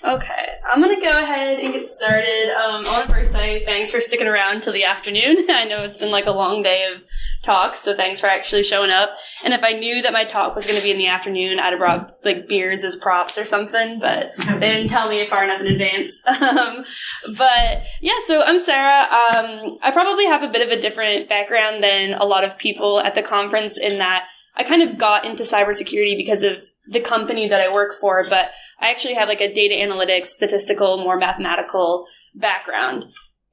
Okay, I'm going to go ahead and get started. I want to first say thanks for sticking around till the afternoon. I know it's been like a long day of talks, so thanks for actually showing up. And if I knew that my talk was going to be in the afternoon, I'd have brought like beers as props or something, but they didn't tell me far enough in advance. But yeah, so I'm Sarah. I probably have a bit of a different background than a lot of people at the conference in that I kind of got into cybersecurity because of the company that I work for, but I actually have like a data analytics, statistical, more mathematical background.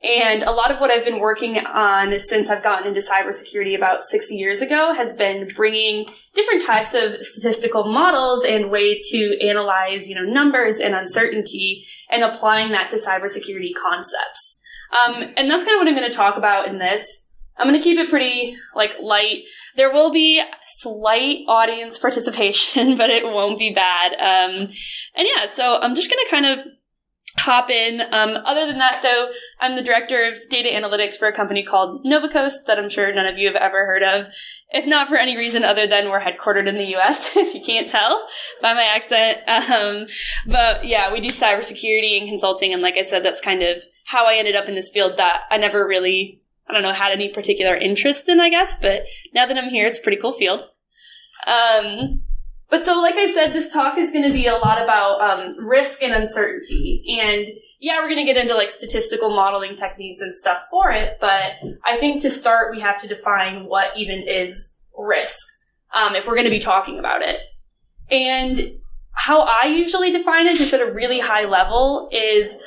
And a lot of what I've been working on since I've gotten into cybersecurity about 6 years ago has been bringing different types of statistical models and way to analyze, numbers and uncertainty and applying that to cybersecurity concepts. And that's kind of what I'm going to talk about in this. I'm going to keep it pretty, light. There will be slight audience participation, but it won't be bad. And yeah, so I'm just going to kind of hop in. Other than that, though, I'm the director of data analytics for a company called Novacoast that I'm sure none of you have ever heard of, if not for any reason other than we're headquartered in the U.S., if you can't tell by my accent. But yeah, we do cybersecurity and consulting, and like I said, that's kind of how I ended up in this field that I never really had any particular interest in, I guess, but now that I'm here, it's a pretty cool field. But so, like I said, this talk is going to be a lot about risk and uncertainty. And yeah, we're going to get into statistical modeling techniques and stuff for it, but I think to start, we have to define what even is risk, if we're going to be talking about it. And how I usually define it, just at a really high level, is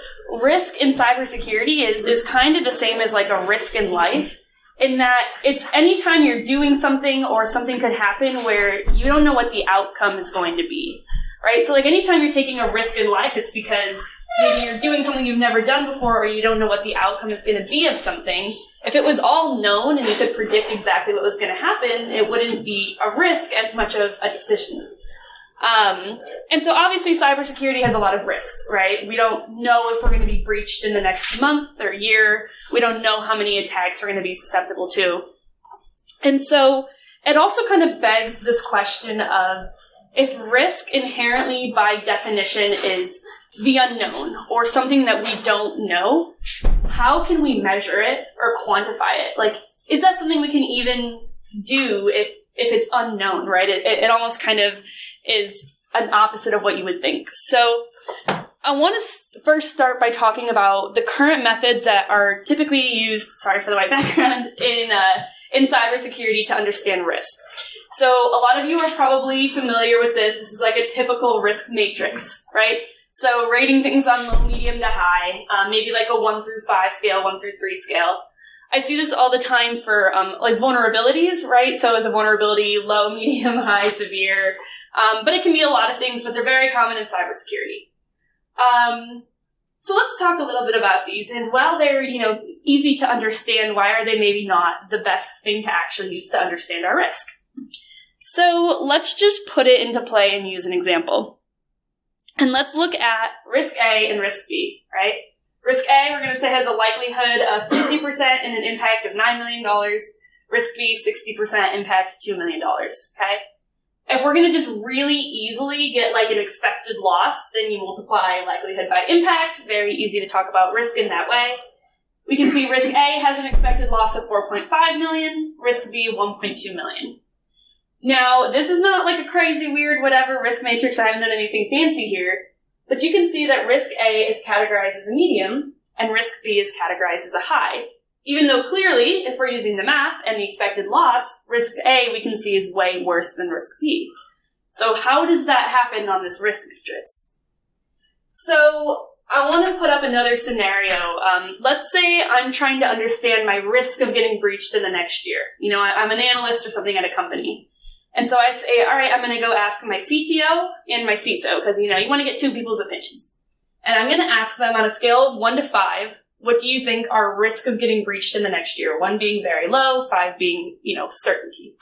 risk in cybersecurity is kind of the same as a risk in life, in that it's anytime you're doing something or something could happen where you don't know what the outcome is going to be, right? So anytime you're taking a risk in life, it's because maybe you're doing something you've never done before or you don't know what the outcome is going to be of something. If it was all known and you could predict exactly what was going to happen, it wouldn't be a risk as much of a decision. And so obviously cybersecurity has a lot of risks, right? We don't know if we're going to be breached in the next month or year. We don't know how many attacks we're going to be susceptible to. And so it also kind of begs this question of, if risk inherently by definition is the unknown or something that we don't know, how can we measure it or quantify it? Is that something we can even do if it's unknown, right? It almost kind of is an opposite of what you would think. So I want to first start by talking about the current methods that are typically used, sorry for the white background, in cybersecurity to understand risk. So a lot of you are probably familiar with this. This is like a typical risk matrix, right? So rating things on low, medium to high, maybe like a 1 through 5 scale, 1 through 3 scale. I see this all the time for vulnerabilities, right? So is a vulnerability low, medium, high, severe? But it can be a lot of things, but they're very common in cybersecurity. So let's talk a little bit about these. And while they're, easy to understand, why are they maybe not the best thing to actually use to understand our risk? So let's just put it into play and use an example. And let's look at risk A and risk B, right? Risk A, we're going to say, has a likelihood of 50% and an impact of $9 million. Risk B, 60% impact, $2 million, okay? If we're going to just really easily get an expected loss, then you multiply likelihood by impact. Very easy to talk about risk in that way. We can see risk A has an expected loss of 4.5 million, risk B 1.2 million. Now, this is not a crazy, weird, whatever risk matrix. I haven't done anything fancy here. But you can see that risk A is categorized as a medium, and risk B is categorized as a high. Even though clearly, if we're using the math and the expected loss, risk A we can see is way worse than risk B. So how does that happen on this risk matrix? So I want to put up another scenario. Let's say I'm trying to understand my risk of getting breached in the next year. I'm an analyst or something at a company. And so I say, all right, I'm going to go ask my CTO and my CISO, because, you want to get two people's opinions. And I'm going to ask them on a scale of 1 to 5, what do you think our risk of getting breached in the next year? 1 being very low, 5 being, certainty.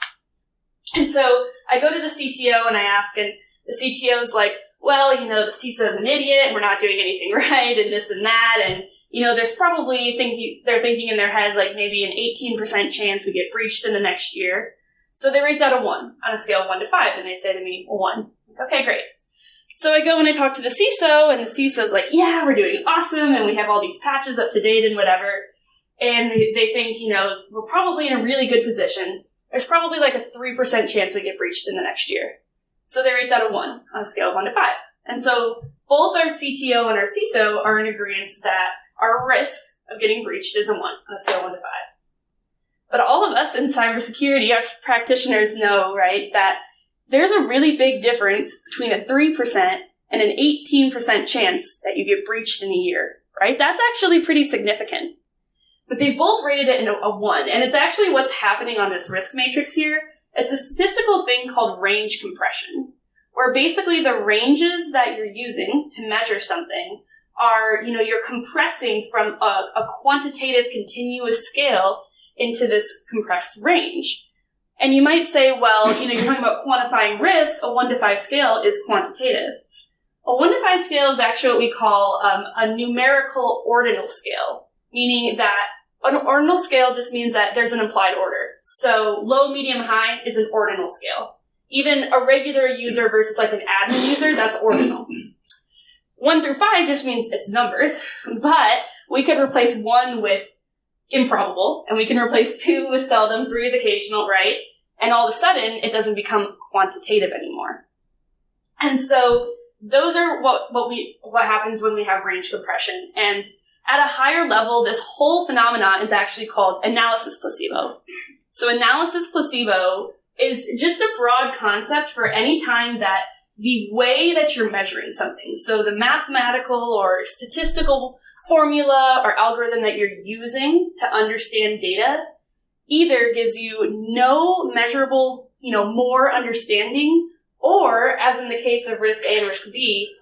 And so I go to the CTO and I ask, and the CTO's like, well, the CISO's an idiot and we're not doing anything right and this and that. And, there's probably they're thinking in their head, maybe an 18% chance we get breached in the next year. So they rate that a 1 on a scale of 1 to 5, and they say to me, 1. Okay, great. So I go and I talk to the CISO, and the CISO's like, yeah, we're doing awesome, and we have all these patches up to date and whatever. And they think, we're probably in a really good position. There's probably like a 3% chance we get breached in the next year. So they rate that a 1 on a scale of 1 to 5. And so both our CTO and our CISO are in agreement that our risk of getting breached is a 1 on a scale of 1 to 5. But all of us in cybersecurity, our practitioners know, right, that there's a really big difference between a 3% and an 18% chance that you get breached in a year, right? That's actually pretty significant. But they both rated it in a 1, and it's actually what's happening on this risk matrix here. It's a statistical thing called range compression, where basically the ranges that you're using to measure something are, you're compressing from a quantitative continuous scale into this compressed range. And you might say, well, you're talking about quantifying risk, a 1 to 5 scale is quantitative. A 1 to 5 scale is actually what we call a numerical ordinal scale, meaning that an ordinal scale just means that there's an implied order. So low, medium, high is an ordinal scale. Even a regular user versus like an admin user, that's ordinal. 1 through 5 just means it's numbers, but we could replace 1 with improbable, and we can replace 2 with seldom, 3 with occasional, right? And all of a sudden, it doesn't become quantitative anymore. And so those are what happens when we have range compression. And at a higher level, this whole phenomena is actually called analysis placebo. So analysis placebo is just a broad concept for any time that the way that you're measuring something, so the mathematical or statistical formula or algorithm that you're using to understand data, either gives you no measurable, more understanding, or, as in the case of risk A and risk B,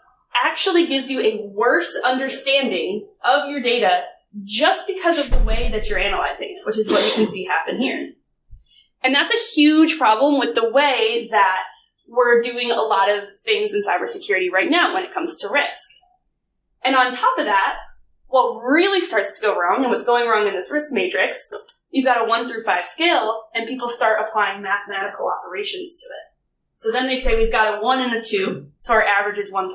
actually gives you a worse understanding of your data just because of the way that you're analyzing it, which is what you can see happen here. And that's a huge problem with the way that we're doing a lot of things in cybersecurity right now when it comes to risk. And on top of that, what really starts to go wrong, and what's going wrong in this risk matrix, you've got a 1 through 5 scale, and people start applying mathematical operations to it. So then they say we've got a 1 and a 2, so our average is 1.5.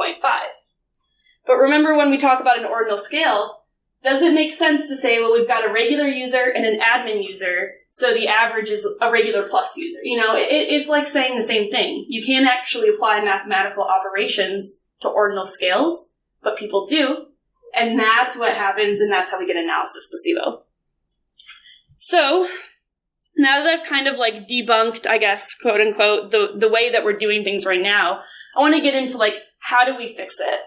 But remember when we talk about an ordinal scale, does it make sense to say, well, we've got a regular user and an admin user, so the average is a regular plus user? It's like saying the same thing. You can't actually apply mathematical operations to ordinal scales, but people do. And that's what happens, and that's how we get analysis placebo. So, now that I've kind of like debunked, I guess, quote unquote, the way that we're doing things right now, I want to get into like, how do we fix it?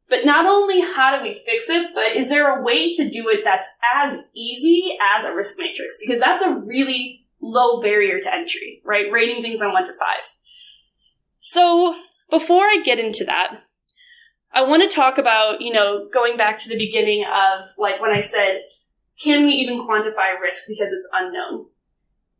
But not only how do we fix it, but is there a way to do it that's as easy as a risk matrix? Because that's a really low barrier to entry, right? Rating things on 1 to 5. So before I get into that, I want to talk about, going back to the beginning of like when I said, can we even quantify risk because it's unknown?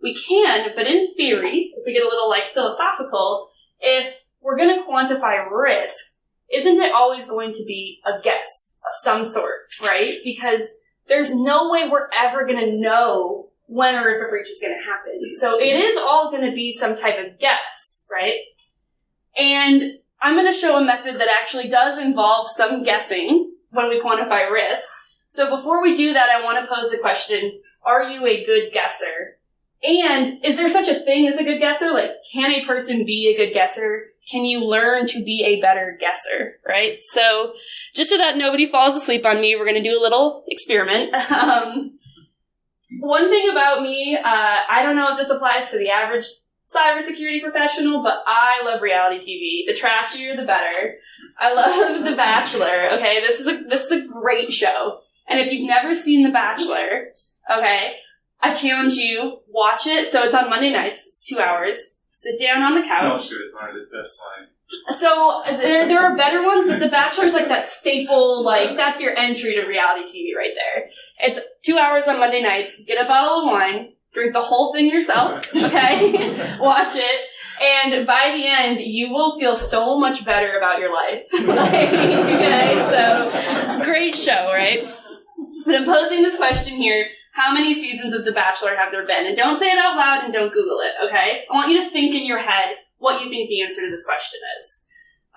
We can, but in theory, if we get a little like philosophical, if we're going to quantify risk, isn't it always going to be a guess of some sort, right? Because there's no way we're ever going to know when or if a breach is going to happen. So it is all going to be some type of guess, right? And I'm going to show a method that actually does involve some guessing when we quantify risk. So before we do that, I want to pose the question, are you a good guesser? And is there such a thing as a good guesser? Like, can a person be a good guesser? Can you learn to be a better guesser, right? So just so that nobody falls asleep on me, we're going to do a little experiment. One thing about me, I don't know if this applies to the average cybersecurity professional, but I love reality TV. The trashier, the better. I love The Bachelor, okay? This is a great show. And if you've never seen The Bachelor, okay, I challenge you, watch it. So it's on Monday nights. It's 2 hours. Sit down on the couch. Sounds good. One of the best line. So there are better ones, but The Bachelor's like that staple, like that's your entry to reality TV right there. It's 2 hours on Monday nights. Get a bottle of wine. Drink the whole thing yourself, okay? Watch it. And by the end, you will feel so much better about your life. Okay, so great show, right? But I'm posing this question here. How many seasons of The Bachelor have there been? And don't say it out loud and don't Google it, okay? I want you to think in your head what you think the answer to this question is.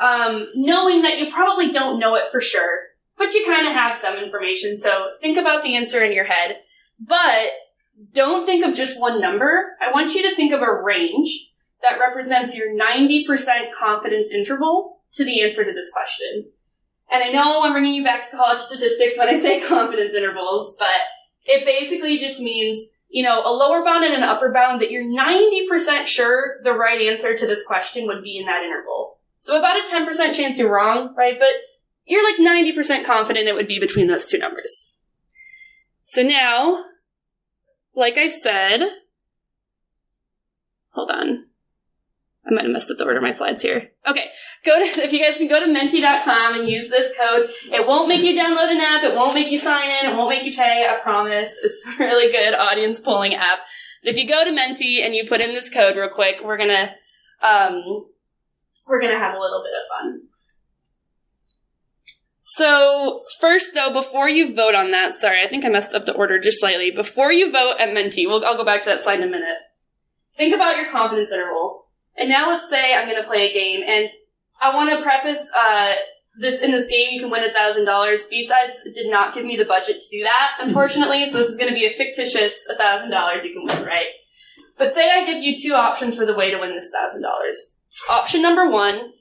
knowing that you probably don't know it for sure, but you kind of have some information. So think about the answer in your head, but don't think of just one number. I want you to think of a range that represents your 90% confidence interval to the answer to this question. And I know I'm bringing you back to college statistics when I say confidence intervals, but it basically just means, a lower bound and an upper bound that you're 90% sure the right answer to this question would be in that interval. So about a 10% chance you're wrong, right? But you're like 90% confident it would be between those two numbers. So now, like I said, hold on. I might have messed up the order of my slides here. Okay, if you guys can go to menti.com and use this code. It won't make you download an app. It won't make you sign in. It won't make you pay. I promise. It's a really good audience polling app. If you go to Menti and you put in this code real quick, we're gonna have a little bit of fun. So first, though, before you vote on that, sorry, I think I messed up the order just slightly. Before you vote at Menti, I'll go back to that slide in a minute. Think about your confidence interval. And now let's say I'm going to play a game, and I want to preface in this game you can win $1,000. B-Sides did not give me the budget to do that, unfortunately, so this is going to be a fictitious $1,000 you can win, right? But say I give you two options for the way to win this $1,000. Option number one,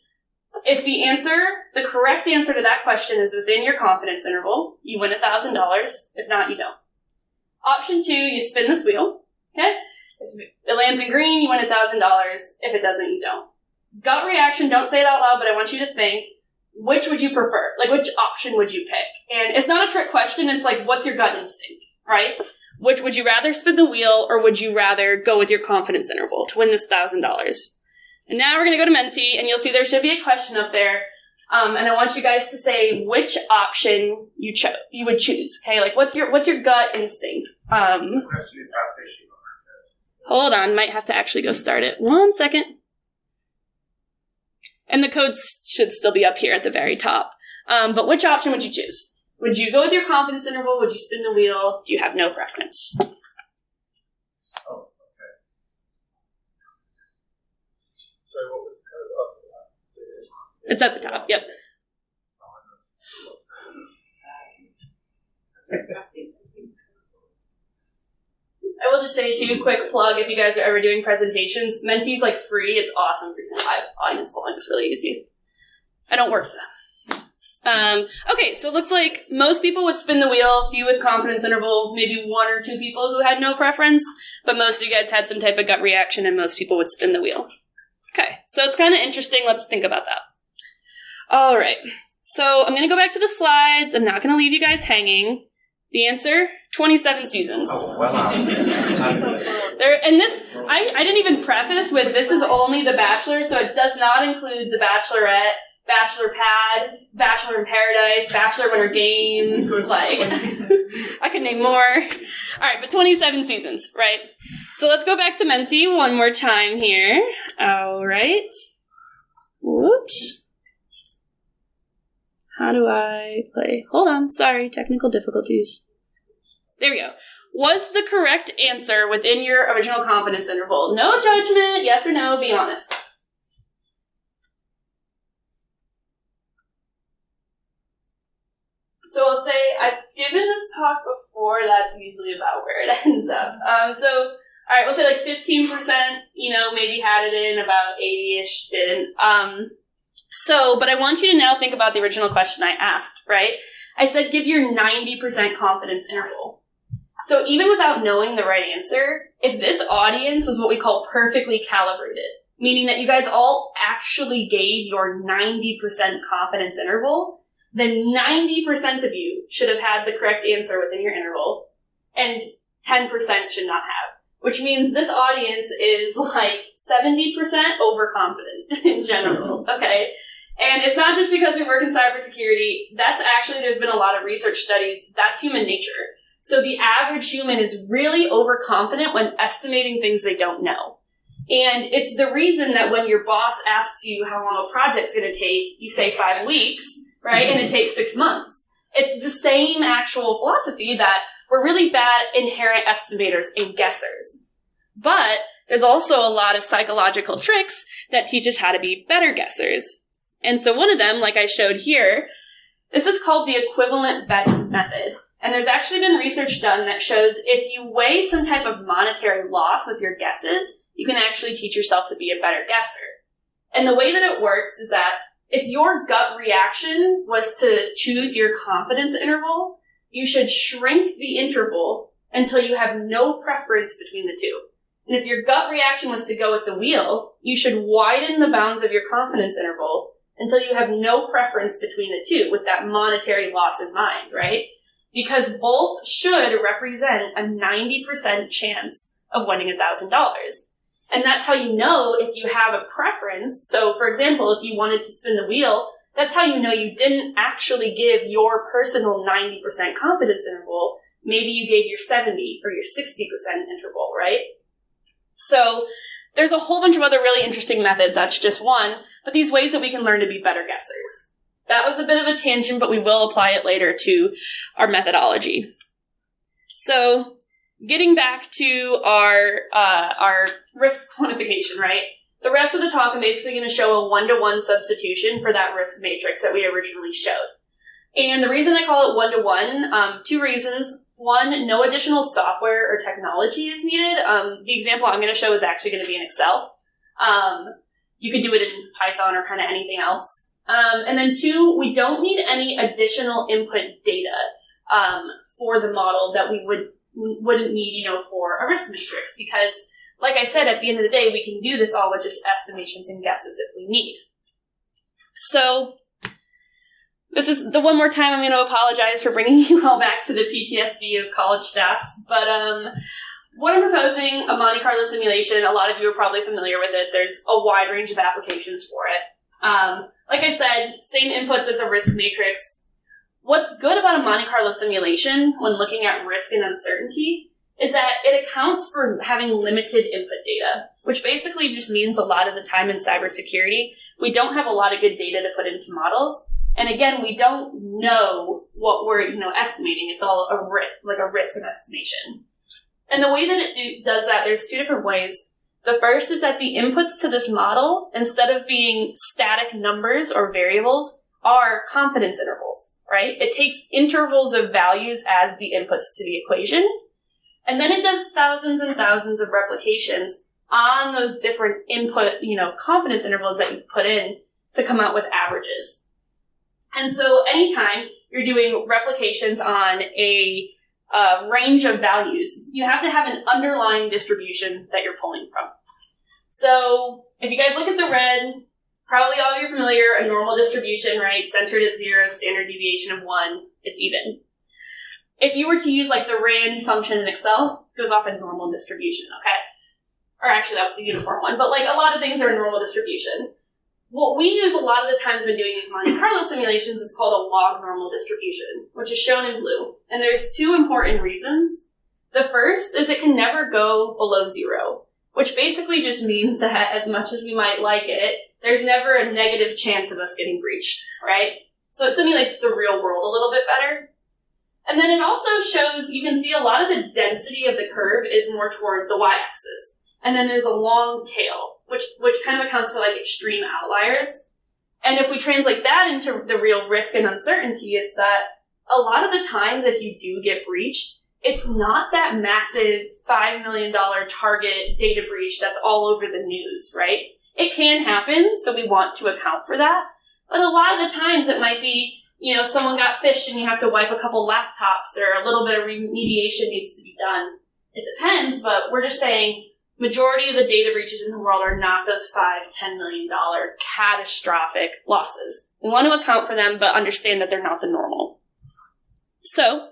if the correct answer to that question is within your confidence interval, you win $1,000. If not, you don't. Option two, you spin this wheel, okay? If it lands in green, you win $1,000. If it doesn't, you don't. Gut reaction, don't say it out loud, but I want you to think, which would you prefer? Like, which option would you pick? And it's not a trick question, it's like, what's your gut instinct, right? Which would you rather spin the wheel, or would you rather go with your confidence interval to win this $1,000? And now we're going to go to Menti, and you'll see there should be a question up there. And I want you guys to say which option you would choose, okay? Like, what's your gut instinct? The question is how fishy. Hold on, might have to actually go start it. 1 second. And the code should still be up here at the very top. But which option would you choose? Would you go with your confidence interval? Would you spin the wheel? Do you have no preference? Oh, okay. So what was the code? It's at the top, yep. I will just say, too, quick plug, if you guys are ever doing presentations, Menti's, free. It's awesome for live audience polling. It's really easy. I don't work for them. Okay, so it looks like most people would spin the wheel, few with confidence interval, maybe one or two people who had no preference, but most of you guys had some type of gut reaction, and most people would spin the wheel. Okay, so it's kind of interesting. Let's think about that. All right, so I'm going to go back to the slides. I'm not going to leave you guys hanging. The answer, 27 seasons. Oh, well. And this, I didn't even preface with, this is only The Bachelor, so it does not include The Bachelorette, Bachelor Pad, Bachelor in Paradise, Bachelor Winter Games, I could name more. All right, but 27 seasons, right? So let's go back to Menti one more time here. All right. Whoops. How do I play? Hold on, sorry, technical difficulties. There we go. Was the correct answer within your original confidence interval? No judgment, yes or no, be honest. So I'll say, I've given this talk before, that's usually about where it ends up. Alright, we'll say 15%, maybe had it in, about 80-ish didn't. But I want you to now think about the original question I asked, right? I said give your 90% confidence interval. So even without knowing the right answer, if this audience was what we call perfectly calibrated, meaning that you guys all actually gave your 90% confidence interval, then 90% of you should have had the correct answer within your interval, and 10% should not have. Which means this audience is 70% overconfident in general, okay? And it's not just because we work in cybersecurity. That's actually, there's been a lot of research studies. That's human nature. So the average human is really overconfident when estimating things they don't know. And it's the reason that when your boss asks you how long a project's going to take, you say 5 weeks, right? And it takes 6 months. It's the same actual philosophy that we're really bad inherent estimators and guessers. But there's also a lot of psychological tricks that teach us how to be better guessers. And so one of them, like I showed here, this is called the equivalent bets method. And there's actually been research done that shows if you weigh some type of monetary loss with your guesses, you can actually teach yourself to be a better guesser. And the way that it works is that if your gut reaction was to choose your confidence interval, you should shrink the interval until you have no preference between the two. And if your gut reaction was to go with the wheel, you should widen the bounds of your confidence interval until you have no preference between the two with that monetary loss in mind, right? Because both should represent a 90% chance of winning $1,000. And that's how you know if you have a preference. So, for example, if you wanted to spin the wheel, that's how you know you didn't actually give your personal 90% confidence interval. Maybe you gave your 70 or your 60% interval, right? So there's a whole bunch of other really interesting methods. That's just one. But these ways that we can learn to be better guessers. That was a bit of a tangent, but we will apply it later to our methodology. So getting back to our risk quantification, right? The rest of the talk, I'm basically going to show a one-to-one substitution for that risk matrix that we originally showed. And the reason I call it one-to-one, two reasons. One, no additional software or technology is needed. The example I'm going to show is actually going to be in Excel. You could do it in Python or kind of anything else. And then two, we don't need any additional input data for the model that we wouldn't need, for a risk matrix, because, like I said, at the end of the day, we can do this all with just estimations and guesses if we need. So this is the one more time I'm going to apologize for bringing you all back to the PTSD of college stats, but what I'm proposing, a Monte Carlo simulation, a lot of you are probably familiar with it. There's a wide range of applications for it. Like I said, same inputs as a risk matrix. What's good about a Monte Carlo simulation when looking at risk and uncertainty is that it accounts for having limited input data, which basically just means a lot of the time in cybersecurity, we don't have a lot of good data to put into models. And again, we don't know what we're, estimating. It's all a risk and estimation. And the way that it does that, there's two different ways. The first is that the inputs to this model, instead of being static numbers or variables, are confidence intervals, right? It takes intervals of values as the inputs to the equation. And then it does thousands and thousands of replications on those different input, confidence intervals that you've put in to come out with averages. And so anytime you're doing replications on a range of values, you have to have an underlying distribution that you're pulling from. So if you guys look at the red, probably all of you are familiar, a normal distribution, right? Centered at 0, standard deviation of 1, it's even. If you were to use the RAND function in Excel, it goes off a normal distribution, okay? Or actually, that was a uniform one, but a lot of things are a normal distribution. What we use a lot of the times when doing these Monte Carlo simulations is called a log normal distribution, which is shown in blue. And there's two important reasons. The first is it can never go below 0, which basically just means that as much as we might like it, there's never a negative chance of us getting breached, right? So it simulates the real world a little bit better. And then it also shows, you can see a lot of the density of the curve is more toward the y-axis. And then there's a long tail, which kind of accounts for extreme outliers. And if we translate that into the real risk and uncertainty, it's that a lot of the times if you do get breached, it's not that massive $5 million target data breach that's all over the news, right? It can happen, so we want to account for that. But a lot of the times it might be, someone got phished and you have to wipe a couple laptops, or a little bit of remediation needs to be done. It depends, but we're just saying majority of the data breaches in the world are not those $5-10 million catastrophic losses. We want to account for them, but understand that they're not the normal. So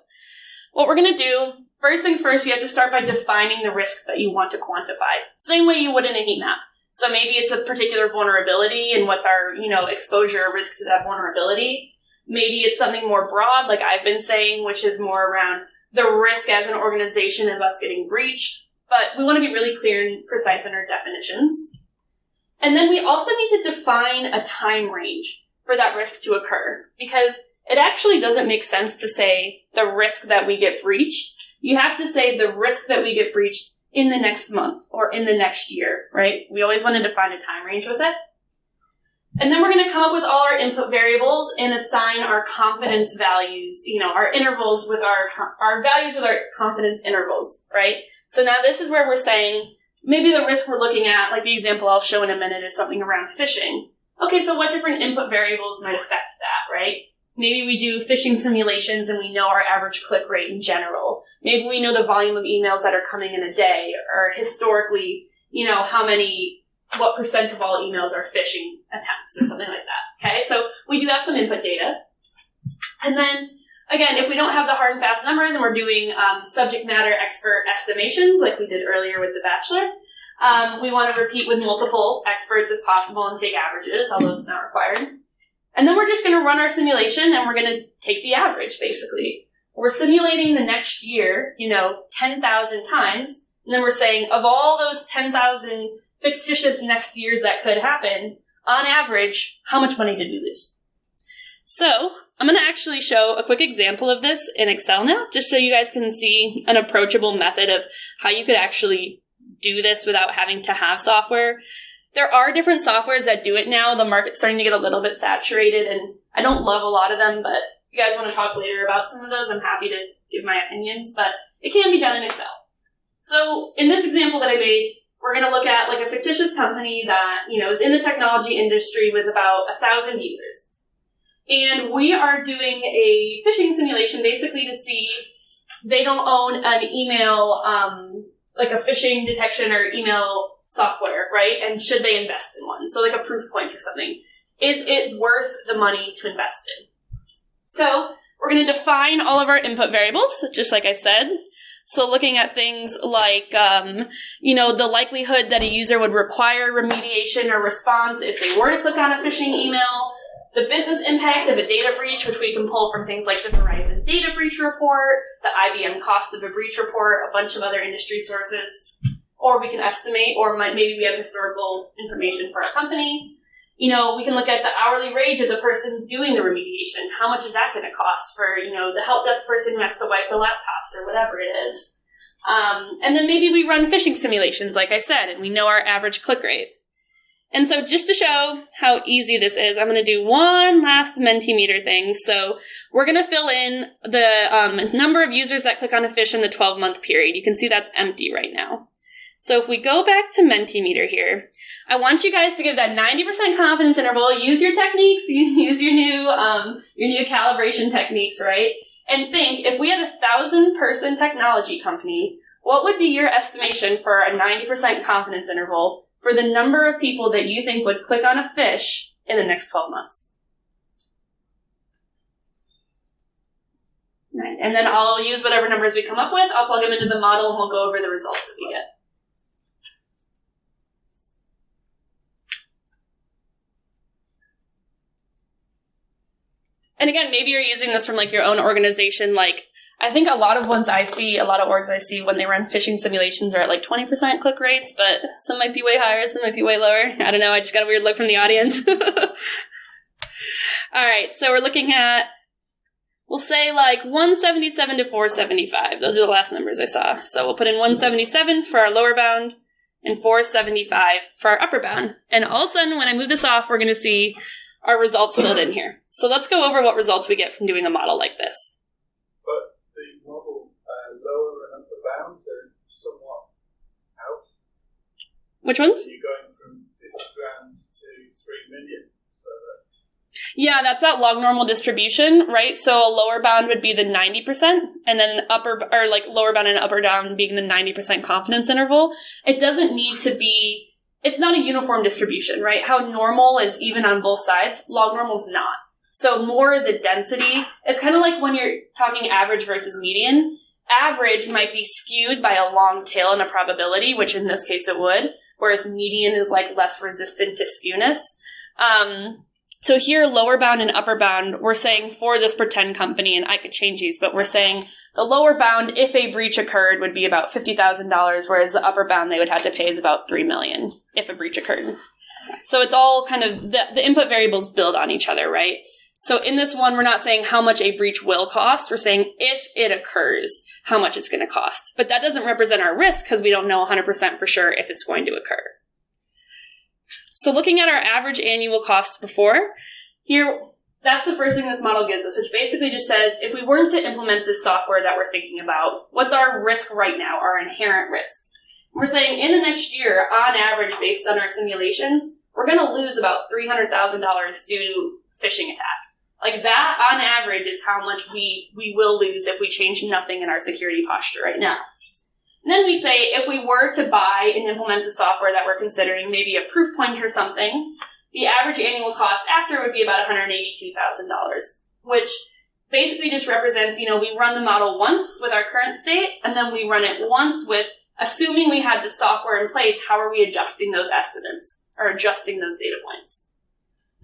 what we're going to do, first things first, you have to start by defining the risk that you want to quantify. Same way you would in a heat map. So maybe it's a particular vulnerability and what's our, exposure or risk to that vulnerability. Maybe it's something more broad, like I've been saying, which is more around the risk as an organization of us getting breached. But we want to be really clear and precise in our definitions. And then we also need to define a time range for that risk to occur, because it actually doesn't make sense to say the risk that we get breached. You have to say the risk that we get breached in the next month or in the next year, right? We always want to define a time range with it. And then we're going to come up with all our input variables and assign our confidence values, our intervals with our values with our confidence intervals, right? So now this is where we're saying, maybe the risk we're looking at, like the example I'll show in a minute, is something around phishing. Okay, so what different input variables might affect that, right? Maybe we do phishing simulations and we know our average click rate in general. Maybe we know the volume of emails that are coming in a day, or historically, what percent of all emails are phishing attempts or something like that. Okay, so we do have some input data. And then, again, if we don't have the hard and fast numbers and we're doing subject matter expert estimations like we did earlier with the Bachelor, we want to repeat with multiple experts if possible and take averages, although it's not required. And then we're just going to run our simulation and we're going to take the average, basically. We're simulating the next year, 10,000 times, and then we're saying, of all those 10,000 fictitious next years that could happen, on average, how much money did we lose? So, I'm going to actually show a quick example of this in Excel now, just so you guys can see an approachable method of how you could actually do this without having to have software. There are different softwares that do it now. The market's starting to get a little bit saturated, and I don't love a lot of them, but if you guys want to talk later about some of those, I'm happy to give my opinions, but it can be done in Excel. So, in this example that I made, we're going to look at like a fictitious company that, is in the technology industry with about 1,000 users. And we are doing a phishing simulation basically to see they don't own an email, like a phishing detection or email software, right? And should they invest in one? So like a proof point or something. Is it worth the money to invest in? So we're going to define all of our input variables, just like I said. So looking at things like, the likelihood that a user would require remediation or response if they were to click on a phishing email, the business impact of a data breach, which we can pull from things like the Verizon data breach report, the IBM cost of a breach report, a bunch of other industry sources, or we can estimate, or maybe we have historical information for a company. We can look at the hourly wage of the person doing the remediation. How much is that going to cost for, the help desk person who has to wipe the laptops or whatever it is. And then maybe we run phishing simulations, like I said, and we know our average click rate. And so just to show how easy this is, I'm going to do one last Mentimeter thing. So we're going to fill in the number of users that click on a phish in the 12-month period. You can see that's empty right now. So if we go back to Mentimeter here, I want you guys to give that 90% confidence interval, use your techniques, use your new calibration techniques, right? And think, if we had a 1,000-person technology company, what would be your estimation for a 90% confidence interval for the number of people that you think would click on a phish in the next 12 months? 9. And then I'll use whatever numbers we come up with, I'll plug them into the model, and we'll go over the results that we get. And again, maybe you're using this from like your own organization. Like, I think a lot of orgs I see when they run phishing simulations are at like 20% click rates, but some might be way higher, some might be way lower. I don't know, I just got a weird look from the audience. Alright, so we're looking at, we'll say like 177 to 475. Those are the last numbers I saw. So we'll put in 177 for our lower bound and 475 for our upper bound. And all of a sudden, when I move this off, we're going to see our results filled in here. So let's go over what results we get from doing a model like this. But the model lower and upper bounds are somewhat out. Which ones? So you're going from 50,000 to 3 million. So yeah, that's that log normal distribution, right? So a lower bound would be the 90%, and then lower bound and upper bound being the 90% confidence interval. It doesn't need to be. It's not a uniform distribution, right? How normal is even on both sides, log normal is not. So more the density, it's kind of like when you're talking average versus median. Average might be skewed by a long tail in a probability, which in this case it would, whereas median is like less resistant to skewness. So here, lower bound and upper bound, we're saying for this pretend company, and I could change these, but we're saying the lower bound, if a breach occurred, would be about $50,000, whereas the upper bound they would have to pay is about $3 million if a breach occurred. So it's all kind of, the input variables build on each other, right? So in this one, we're not saying how much a breach will cost. We're saying if it occurs, how much it's going to cost. But that doesn't represent our risk because we don't know 100% for sure if it's going to occur. So looking at our average annual costs before, here, that's the first thing this model gives us, which basically just says, if we weren't to implement this software that we're thinking about, what's our risk right now, our inherent risk? We're saying in the next year, on average, based on our simulations, we're going to lose about $300,000 due to phishing attack. Like that, on average, is how much we will lose if we change nothing in our security posture right now. And then we say, if we were to buy and implement the software that we're considering, maybe a proof point or something, the average annual cost after would be about $182,000, which basically just represents, we run the model once with our current state, and then we run it once with, assuming we had the software in place, how are we adjusting those estimates, or adjusting those data points?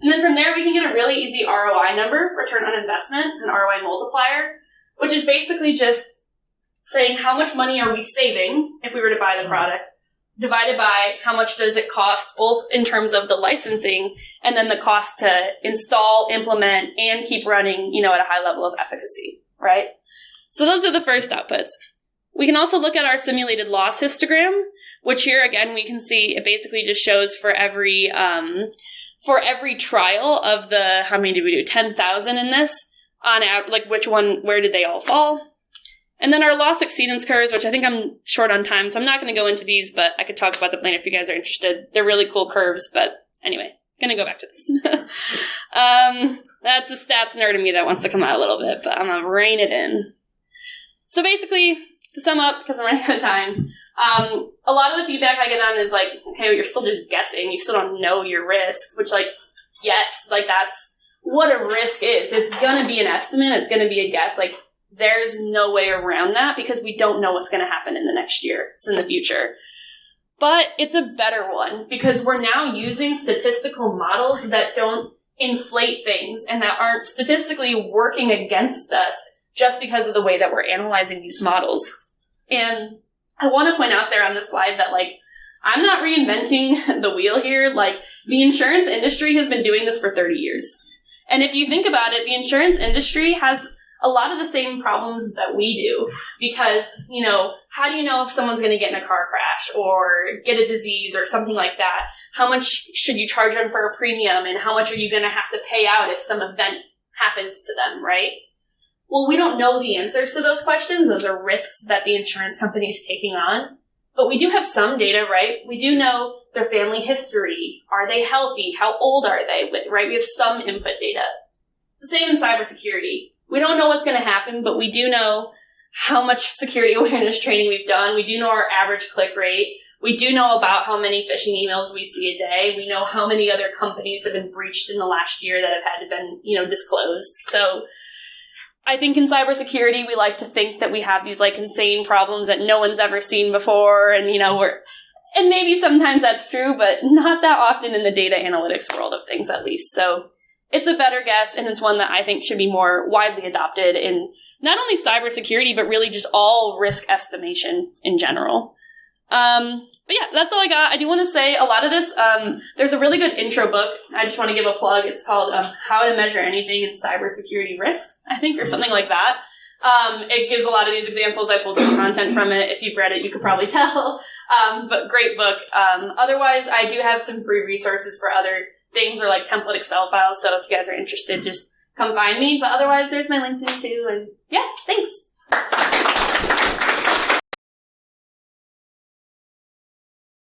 And then from there, we can get a really easy ROI number, return on investment, an ROI multiplier, which is basically just saying how much money are we saving if we were to buy the product, divided by how much does it cost, both in terms of the licensing and then the cost to install, implement, and keep running, at a high level of efficacy, right? So those are the first outputs. We can also look at our simulated loss histogram, which here, again, we can see it basically just shows for every trial of how many did we do? 10,000 in this, which one, where did they all fall? And then our loss exceedance curves, which I think I'm short on time, so I'm not going to go into these, but I could talk about them later if you guys are interested. They're really cool curves, but anyway, going to go back to this. That's the stats nerd in me that wants to come out a little bit, but I'm going to rein it in. So basically, to sum up, because I'm running out of time, a lot of the feedback I get on is like, okay, well, you're still just guessing. You still don't know your risk, which yes, that's what a risk is. It's going to be an estimate. It's going to be a guess. There's no way around that because we don't know what's going to happen in the next year. It's in the future. But it's a better one because we're now using statistical models that don't inflate things and that aren't statistically working against us just because of the way that we're analyzing these models. And I want to point out there on this slide that, I'm not reinventing the wheel here. The insurance industry has been doing this for 30 years. And if you think about it, the insurance industry has a lot of the same problems that we do because, how do you know if someone's going to get in a car crash or get a disease or something like that? How much should you charge them for a premium and how much are you going to have to pay out if some event happens to them, right? Well, we don't know the answers to those questions. Those are risks that the insurance company is taking on. But we do have some data, right? We do know their family history. Are they healthy? How old are they? Right? We have some input data. It's the same in cybersecurity. We don't know what's going to happen, but we do know how much security awareness training we've done. We do know our average click rate. We do know about how many phishing emails we see a day. We know how many other companies have been breached in the last year that have had to been, disclosed. So I think in cybersecurity, we like to think that we have these insane problems that no one's ever seen before. And, and maybe sometimes that's true, but not that often in the data analytics world of things, at least. So it's a better guess, and it's one that I think should be more widely adopted in not only cybersecurity, but really just all risk estimation in general. But yeah, that's all I got. I do want to say a lot of this, there's a really good intro book. I just want to give a plug. It's called How to Measure Anything in Cybersecurity Risk, I think, or something like that. It gives a lot of these examples. I pulled some content from it. If you've read it, you could probably tell. But great book. Otherwise, I do have some free resources for other things or template Excel files. So if you guys are interested, just come find me. But otherwise, there's my LinkedIn too. And yeah, thanks.